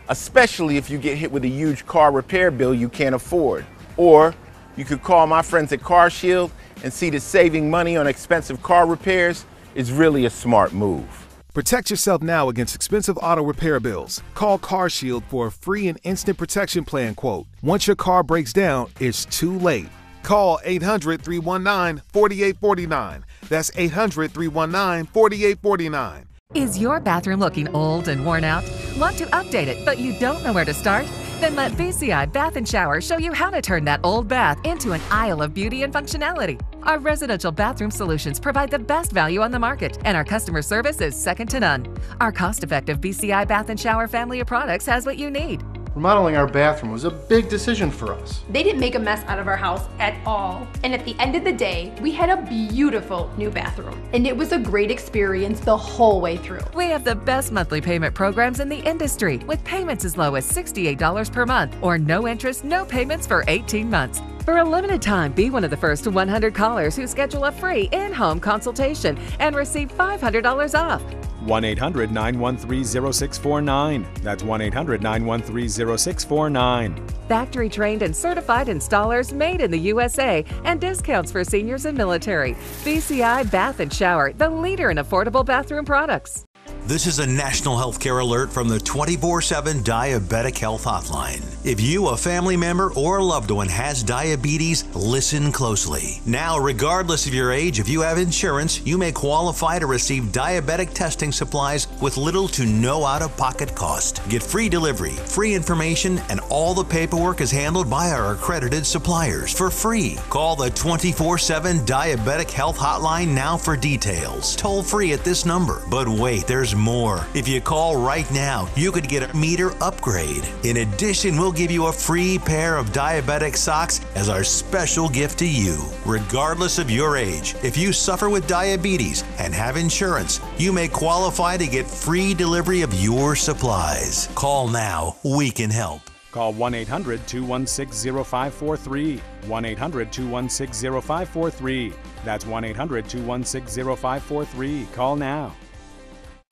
Especially if you get hit with a huge car repair bill you can't afford. Or you could call my friends at CarShield and see that saving money on expensive car repairs is really a smart move. Protect yourself now against expensive auto repair bills. Call CarShield for a free and instant protection plan quote. Once your car breaks down, it's too late. Call 800-319-4849. That's 800-319-4849. Is your bathroom looking old and worn out? Want to update it, but you don't know where to start? Then let BCI Bath & Shower show you how to turn that old bath into an aisle of beauty and functionality. Our residential bathroom solutions provide the best value on the market, and our customer service is second to none. Our cost-effective BCI Bath & Shower family of products has what you need. Remodeling our bathroom was a big decision for us. They didn't make a mess out of our house at all. And at the end of the day, we had a beautiful new bathroom. And it was a great experience the whole way through. We have the best monthly payment programs in the industry, with payments as low as $68 per month or no interest, no payments for 18 months. For a limited time, be one of the first 100 callers who schedule a free in-home consultation and receive $500 off. 1-800-913-0649. That's 1-800-913-0649. Factory trained and certified installers made in the USA and discounts for seniors and military. BCI Bath and Shower, the leader in affordable bathroom products. This is a national healthcare alert from the 24/7 Diabetic Health Hotline. If you, a family member, or a loved one has diabetes, listen closely. Now, regardless of your age, if you have insurance, you may qualify to receive diabetic testing supplies with little to no out-of-pocket cost. Get free delivery, free information, and all the paperwork is handled by our accredited suppliers for free. Call the 24/7 Diabetic Health Hotline now for details. Toll free at this number. But wait, there's more. If you call right now, you could get a meter upgrade. In addition, we'll give you a free pair of diabetic socks as our special gift to you. Regardless of your age, if you suffer with diabetes and have insurance, you may qualify to get free delivery of your supplies. Call now. We can help. Call 1-800-216-0543. 1-800-216-0543. That's 1-800-216-0543. Call now.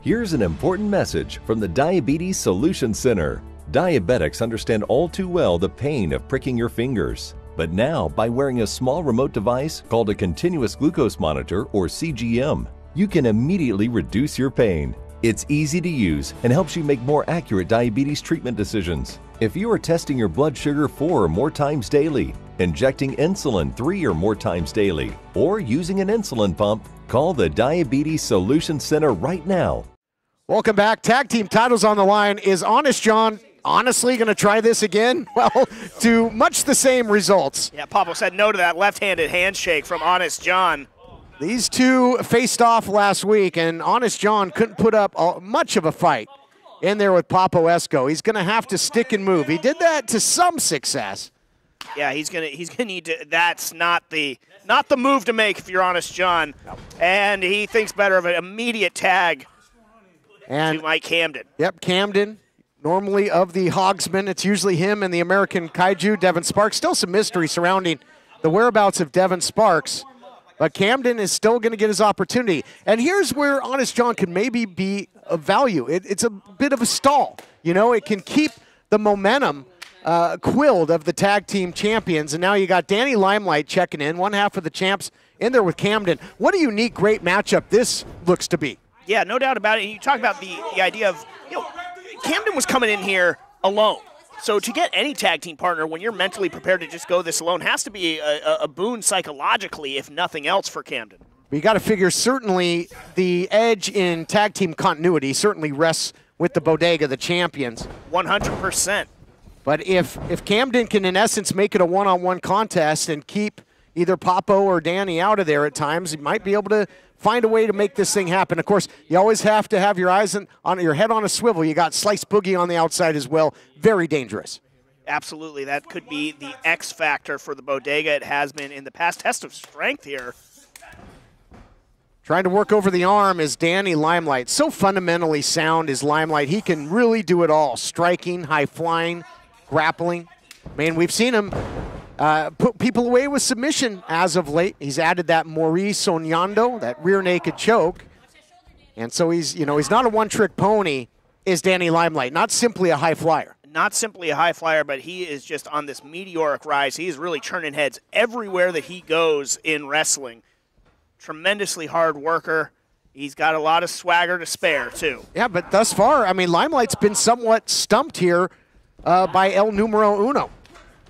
Here's an important message from the Diabetes Solution Center. Diabetics understand all too well the pain of pricking your fingers. But now, by wearing a small remote device called a continuous glucose monitor, or CGM, you can immediately reduce your pain. It's easy to use and helps you make more accurate diabetes treatment decisions. If you are testing your blood sugar 4 or more times daily, injecting insulin 3 or more times daily, or using an insulin pump, call the Diabetes Solution Center right now. Welcome back. Tag team titles on the line. Is Honest John honestly going to try this again? Well, to much the same results. Yeah, Papa said no to that left-handed handshake from Honest John. These two faced off last week, and Honest John couldn't put up much of a fight in there with Papo Esco. He's going to have to stick and move. He did that to some success. Yeah, he's gonna need to. That's not the move to make if you're Honest John. And he thinks better of an immediate tag to Mike Camden. Yep, Camden. Normally of the Hogsmen, it's usually him and the American Kaiju, Devin Sparks. Still some mystery surrounding the whereabouts of Devin Sparks. But Camden is still going to get his opportunity. And here's where Honest John can maybe be of value. It's a bit of a stall. You know, it can keep the momentum quilled of the tag team champions. And now you got Danny Limelight checking in, one half of the champs in there with Camden. What a unique, great matchup this looks to be. Yeah, no doubt about it. And you talk about the idea of, you know, Camden was coming in here alone. So to get any tag team partner when you're mentally prepared to just go this alone has to be a boon psychologically, if nothing else, for Camden. But you got to figure certainly the edge in tag team continuity certainly rests with the Bodega, the champions. 100%. But if Camden can, in essence, make it a one-on-one contest and keep either Papo or Danny out of there at times, he might be able to find a way to make this thing happen. Of course, you always have to have your eyes on your head on a swivel. You got Slice Boogie on the outside as well. Very dangerous. Absolutely. That could be the X factor for the Bodega. It has been in the past. Test of strength here. Trying to work over the arm is Danny Limelight. So fundamentally sound is Limelight. He can really do it all. Striking, high flying, grappling. Man, we've seen him put people away with submission as of late. He's added that Maurice Soñando, that rear naked choke. And so he's not a one-trick pony, is Danny Limelight. Not simply a high flyer. Not simply a high flyer, but he is just on this meteoric rise. He is really churning heads everywhere that he goes in wrestling. Tremendously hard worker. He's got a lot of swagger to spare, too. Yeah, but thus far, I mean, Limelight's been somewhat stumped here by El Numero Uno.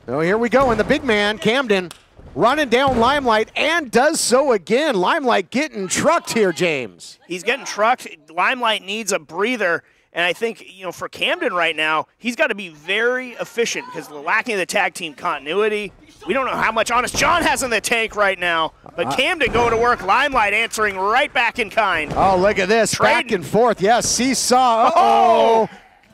So here we go, and the big man, Camden, running down Limelight, and does so again. Limelight getting trucked here, James. He's getting trucked. Limelight needs a breather, and I think, you know, for Camden right now, he's got to be very efficient because lacking the tag team continuity. We don't know how much Honest John has in the tank right now, but Camden going to work. Limelight answering right back in kind. Oh, look at this, back and forth. Yes, seesaw. Uh-oh.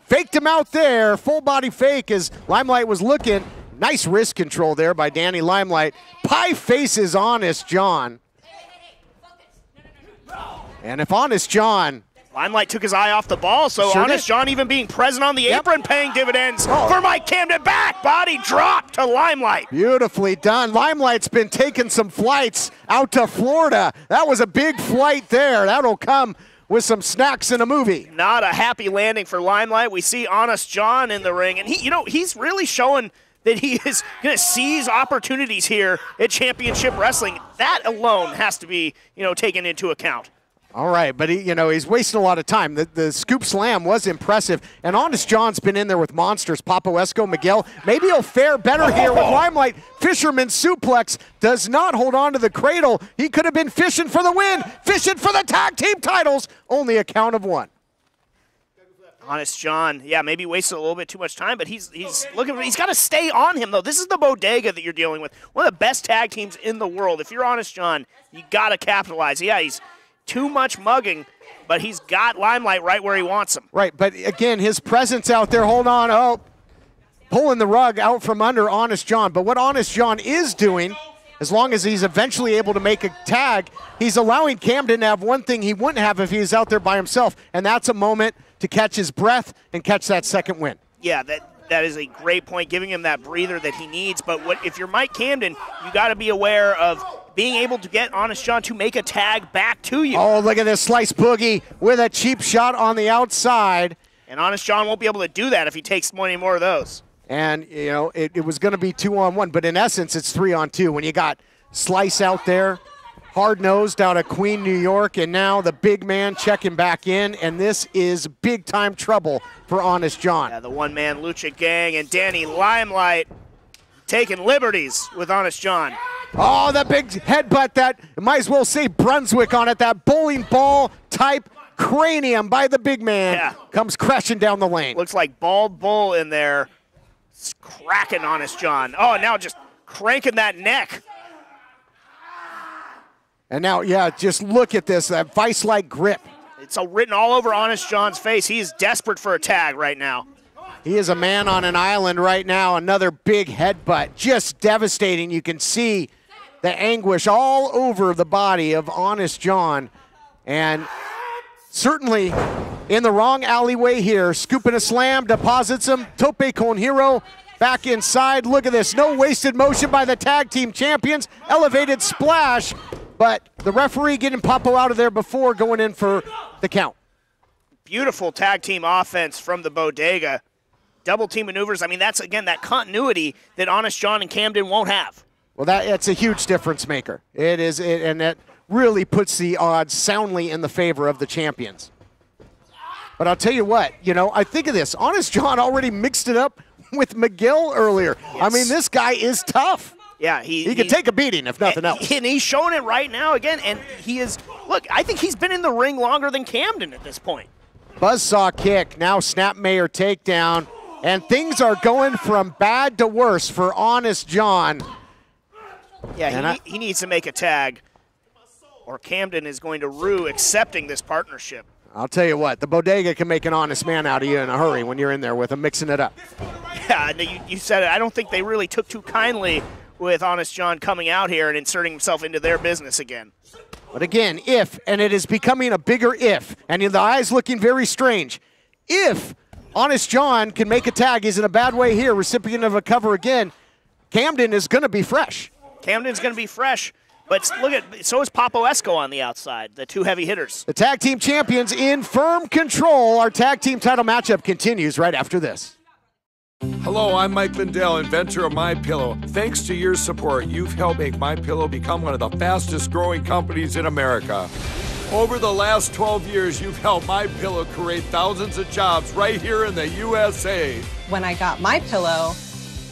faked him out there. Full body fake as Limelight was looking. Nice wrist control there by Danny Limelight. Pie faces Honest John. And if Honest John... Limelight took his eye off the ball, so Sure Honest did. John even being present on the apron, paying dividends for Mike Camden. Back body drop to Limelight. Beautifully done. Limelight's been taking some flights out to Florida. That was a big flight there. That'll come with some snacks in a movie. Not a happy landing for Limelight. We see Honest John in the ring, and he's really showing that he is going to seize opportunities here at Championship Wrestling. That alone has to be, taken into account. All right, but he's wasting a lot of time. The scoop slam was impressive, and Honest John's been in there with monsters. Papo Esco, Miguel. Maybe he'll fare better here with Limelight. Fisherman suplex does not hold on to the cradle. He could have been fishing for the win, fishing for the tag team titles. Only a count of one. Honest John, maybe wasted a little bit too much time, but he's looking. He's got to stay on him though. This is the bodega that you're dealing with. One of the best tag teams in the world. If you're Honest John, you got to capitalize. Yeah, he's too much mugging, but he's got Limelight right where he wants him. Right, but again, his presence out there, hold on, pulling the rug out from under Honest John. But what Honest John is doing, as long as he's eventually able to make a tag, he's allowing Camden to have one thing he wouldn't have if he was out there by himself, and that's a moment to catch his breath and catch that second win. Yeah, that is a great point, giving him that breather that he needs. But if you're Mike Camden, you got to be aware of being able to get Honest John to make a tag back to you. Oh, look at this slice boogie with a cheap shot on the outside. And Honest John won't be able to do that if he takes many more of those. And, it was going to be 2-on-1, but in essence, it's 3-on-2. When you got Slice out there, hard-nosed out of Queen, New York, and now the big man checking back in, and this is big-time trouble for Honest John. Yeah, the one-man Lucha Gang and Danny Limelight taking liberties with Honest John. Oh, the big headbutt that, might as well say Brunswick on it, that bowling ball type cranium by the big man comes crashing down the lane. Looks like Bald Bull in there. It's cracking Honest John. Oh, now just cranking that neck. And now, just look at this, that vice-like grip. It's written all over Honest John's face. He is desperate for a tag right now. He is a man on an island right now. Another big headbutt, just devastating. You can see the anguish all over the body of Honest John. And certainly in the wrong alleyway here. Scooping a slam, deposits him. Tope con hero back inside. Look at this. No wasted motion by the tag team champions. Elevated splash. But the referee getting Papo out of there before going in for the count. Beautiful tag team offense from the bodega. Double team maneuvers. I mean, that's, again, that continuity that Honest John and Camden won't have. Well, that's a huge difference maker. It is, and that really puts the odds soundly in the favor of the champions. But I'll tell you what, I think of this. Honest John already mixed it up with Miguel earlier. Yes. I mean, this guy is tough. Yeah, he can take a beating, if nothing else. And he's showing it right now again. And he is, look, I think he's been in the ring longer than Camden at this point. Buzzsaw kick, now snap mayor takedown. And things are going from bad to worse for Honest John. Yeah, he needs to make a tag, or Camden is going to rue accepting this partnership. I'll tell you what, the bodega can make an honest man out of you in a hurry when you're in there with him, mixing it up. Yeah, you said it. I don't think they really took too kindly with Honest John coming out here and inserting himself into their business again. But again, if, and it is becoming a bigger if, and the eyes looking very strange, if Honest John can make a tag, he's in a bad way here, recipient of a cover again, Camden is going to be fresh. Camden's going to be fresh, but look at, so is Papo Esco on the outside, the two heavy hitters. The tag team champions in firm control. Our tag team title matchup continues right after this. Hello, I'm Mike Lindell, inventor of MyPillow. Thanks to your support, you've helped make MyPillow become one of the fastest growing companies in America. Over the last 12 years, you've helped MyPillow create thousands of jobs right here in the USA. When I got MyPillow,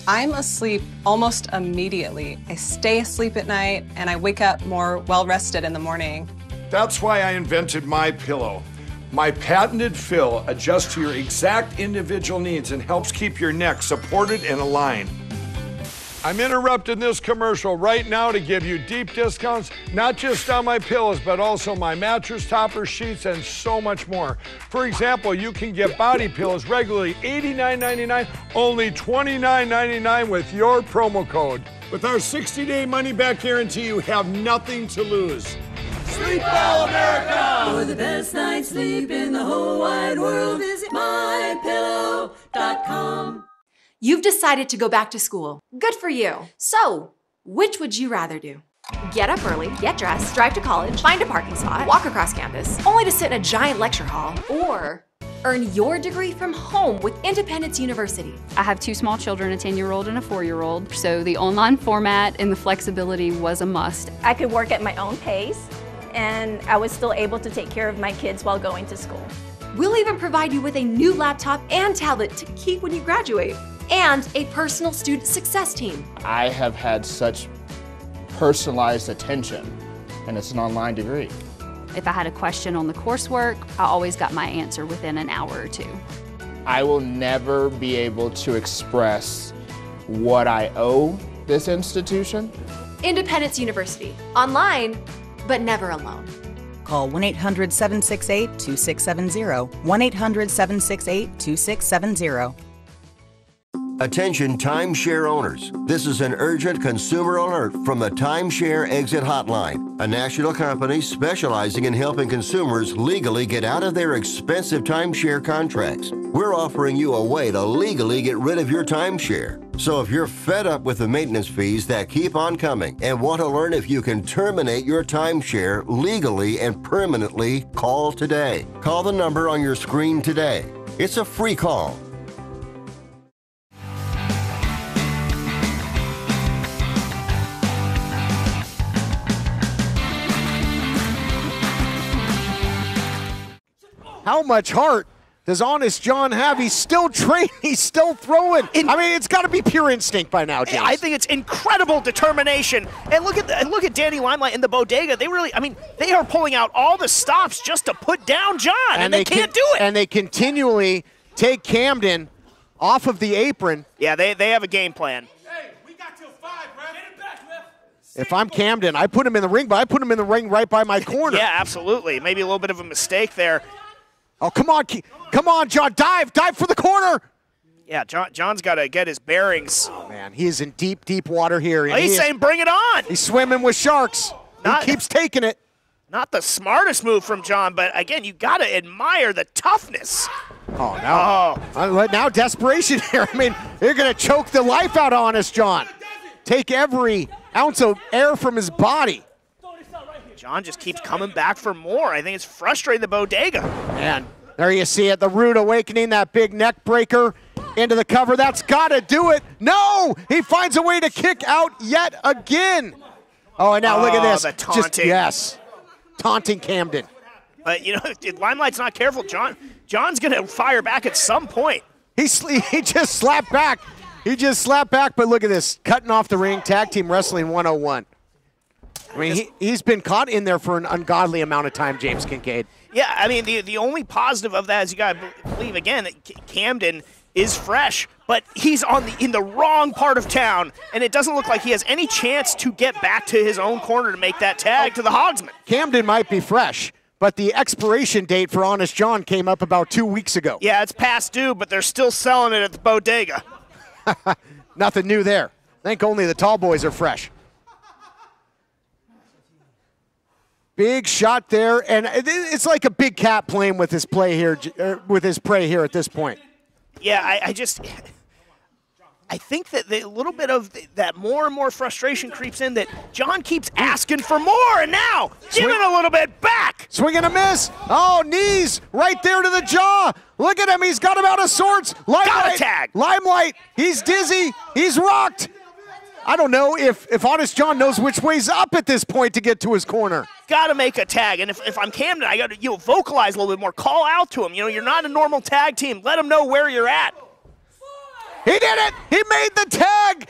I'm asleep almost immediately. I stay asleep at night and I wake up more well-rested in the morning. That's why I invented MyPillow. My patented fill adjusts to your exact individual needs and helps keep your neck supported and aligned. I'm interrupting this commercial right now to give you deep discounts, not just on my pillows, but also my mattress toppers, sheets, and so much more. For example, you can get body pillows regularly $89.99, only $29.99 with your promo code. With our 60-day money-back guarantee, you have nothing to lose. Sleep well, America! For the best night's sleep in the whole wide world, visit mypillow.com. You've decided to go back to school. Good for you. So, which would you rather do? Get up early, get dressed, drive to college, find a parking spot, walk across campus, only to sit in a giant lecture hall, or earn your degree from home with Independence University. I have 2 small children, a 10-year-old and a 4-year-old, so the online format and the flexibility was a must. I could work at my own pace, and I was still able to take care of my kids while going to school. We'll even provide you with a new laptop and tablet to keep when you graduate, and a personal student success team. I have had such personalized attention, and it's an online degree. If I had a question on the coursework, I always got my answer within an hour or 2. I will never be able to express what I owe this institution. Independence University, online, but never alone. Call 1-800-768-2670, 1-800-768-2670. Attention timeshare owners. This is an urgent consumer alert from the Timeshare Exit Hotline, a national company specializing in helping consumers legally get out of their expensive timeshare contracts. We're offering you a way to legally get rid of your timeshare. So if you're fed up with the maintenance fees that keep on coming and want to learn if you can terminate your timeshare legally and permanently, call today. Call the number on your screen today. It's a free call. How much heart does Honest John have? He's still training. He's still throwing. I mean, it's got to be pure instinct by now, James. I think it's incredible determination. And look at Danny Limelight in the bodega. They really, I mean, they are pulling out all the stops just to put down John, and they can't do it. And they continually take Camden off of the apron. Yeah, they have a game plan. If I'm Camden, I put him in the ring, but I put him in the ring right by my corner. Yeah, absolutely. Maybe a little bit of a mistake there. Oh, come on, John, dive for the corner. Yeah, John's got to get his bearings. Oh, man, he is in deep, deep water here. He's saying bring it on. He's swimming with sharks. He keeps taking it. Not the smartest move from John, but again, you got to admire the toughness. Oh, no. Now desperation here. I mean, they're going to choke the life out of Honest John. Take every ounce of air from his body. John just keeps coming back for more. I think it's frustrating the bodega. Man, there you see it. The Rude Awakening, that big neck breaker into the cover. That's got to do it. No! He finds a way to kick out yet again. Oh, and now look at this. The taunting. Yes. Taunting Camden. But, you know, Limelight's not careful. John's going to fire back at some point. He just slapped back. But look at this. Cutting off the ring. Tag Team Wrestling 101. I mean, he's been caught in there for an ungodly amount of time, James Kincaid. Yeah, I mean, the only positive of that is you got to believe, again, that Camden is fresh, but he's in the wrong part of town, and it doesn't look like he has any chance to get back to his own corner to make that tag to the Hogsman. Camden might be fresh, but the expiration date for Honest John came up about 2 weeks ago. Yeah, it's past due, but they're still selling it at the bodega. Nothing new there. I think only the tall boys are fresh. Big shot there, and it's like a big cat playing with his prey here at this point. Yeah, I think that a little bit of that more and more frustration creeps in, that John keeps asking for more, and now giving a little bit back. Swing and a miss. Oh, knees right there to the jaw. Look at him. He's got him out of sorts. Got a tag. Limelight. He's dizzy. He's rocked. I don't know if Honest John knows which way's up at this point to get to his corner. Got to make a tag, and if I'm Camden, I got to vocalize a little bit more. Call out to him. You know, you're not a normal tag team. Let him know where you're at. He did it. He made the tag,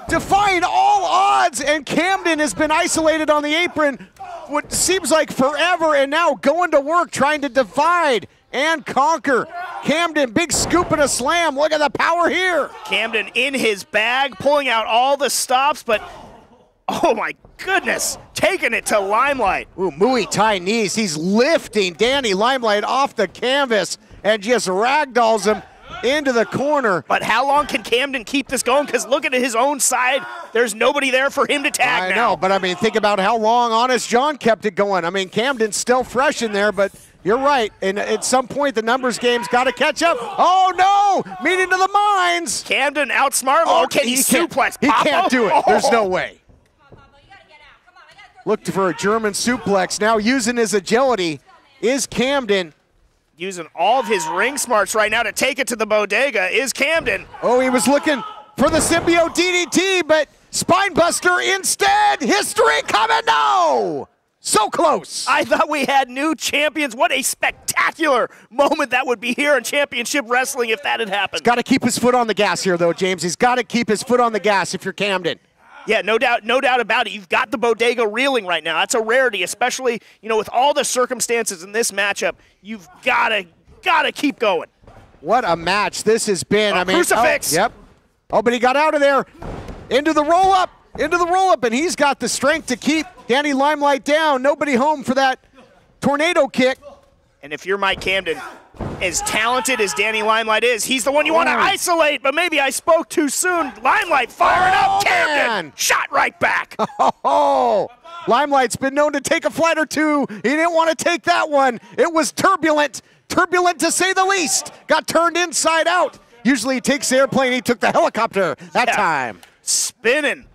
defying all odds, and Camden has been isolated on the apron what seems like forever, and now going to work trying to divide and conquer. Camden, big scoop and a slam. Look at the power here. Camden in his bag, pulling out all the stops, but oh my goodness, taking it to Limelight. Ooh, Muay Thai knees. He's lifting Danny Limelight off the canvas and just ragdolls him into the corner. But how long can Camden keep this going? Because look at his own side. There's nobody there for him to tag now. now. I know, but I mean, think about how long Honest John kept it going. I mean, Camden's still fresh in there, but you're right. And at some point, the numbers game's got to catch up. Oh, no! Meeting to the mines. Camden outsmarted. Oh, can he suplex? He can't do it. Oh. There's no way. Looked for a German suplex. Now using his agility is Camden. Using all of his ring smarts right now to take it to the bodega is Camden. Oh, he was looking for the symbiote DDT, but Spinebuster instead. History coming now. So close. I thought we had new champions. What a spectacular moment that would be here in championship wrestling if that had happened. He's got to keep his foot on the gas here, though, James. He's got to keep his foot on the gas if you're Camden. Yeah, no doubt about it. You've got the bodega reeling right now. That's a rarity, especially, with all the circumstances in this matchup. You've got to keep going. What a match this has been. Crucifix. Yep. Oh, but he got out of there. Into the roll-up, and he's got the strength to keep Danny Limelight down. Nobody home for that tornado kick. And if you're Mike Camden, as talented as Danny Limelight is, he's the one you want to isolate, but maybe I spoke too soon. Limelight firing up, Camden, shot right back. Oh, Limelight's been known to take a flight or two. He didn't want to take that one. It was turbulent to say the least. Got turned inside out. Usually he takes the airplane, he took the helicopter that time. Spinning.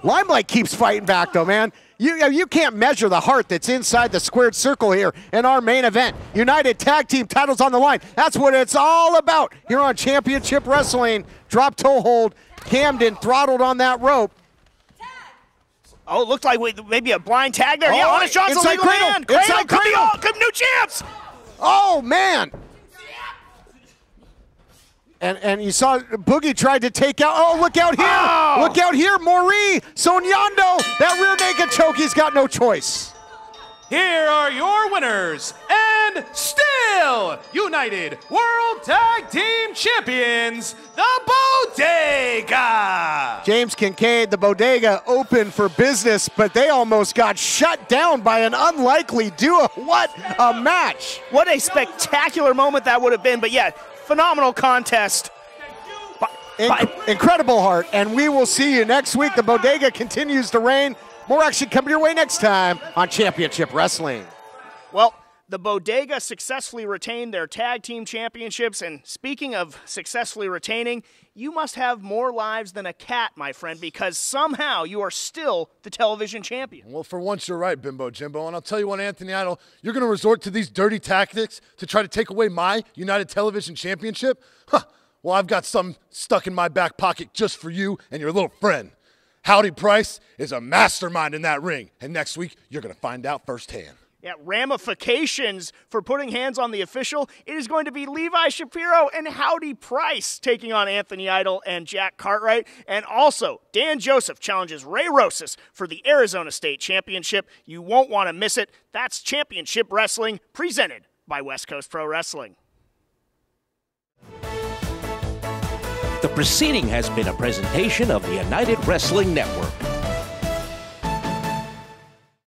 Limelight keeps fighting back though, man. You can't measure the heart that's inside the squared circle here in our main event. United Tag Team titles on the line. That's what it's all about here on Championship Wrestling. Drop toe hold. Camden throttled on that rope. Oh, it looked like maybe a blind tag there. Yeah, Honest John's a legal man. Inside cradle. Come new champs. Oh, man. And you saw Boogie tried to take out. Oh, look out here. Oh. Look out here. Maury Sonyando. That rear naked choke. He's got no choice. Here are your winners and still United World Tag Team Champions, the Bodega. James Kincaid, the Bodega, open for business, but they almost got shut down by an unlikely duo. What a match. What a spectacular moment that would have been. But yeah, phenomenal contest. Incredible heart, and we will see you next week. The Bodega continues to reign. More action coming your way next time on Championship Wrestling. Well, the Bodega successfully retained their tag team championships, and speaking of successfully retaining, you must have more lives than a cat, my friend, because somehow you are still the television champion. Well, for once you're right, Bimbo Jimbo, and I'll tell you what, Anthony Idol, you're going to resort to these dirty tactics to try to take away my United Television Championship? Huh. Well, I've got some stuck in my back pocket just for you and your little friend. Howdy Price is a mastermind in that ring, and next week you're going to find out firsthand. Yeah, ramifications for putting hands on the official. It is going to be Levi Shapiro and Howdy Price taking on Anthony Idol and Jack Cartwright. And also, Dan Joseph challenges Ray Rosas for the Arizona State Championship. You won't want to miss it. That's Championship Wrestling, presented by West Coast Pro Wrestling. The proceeding has been a presentation of the United Wrestling Network.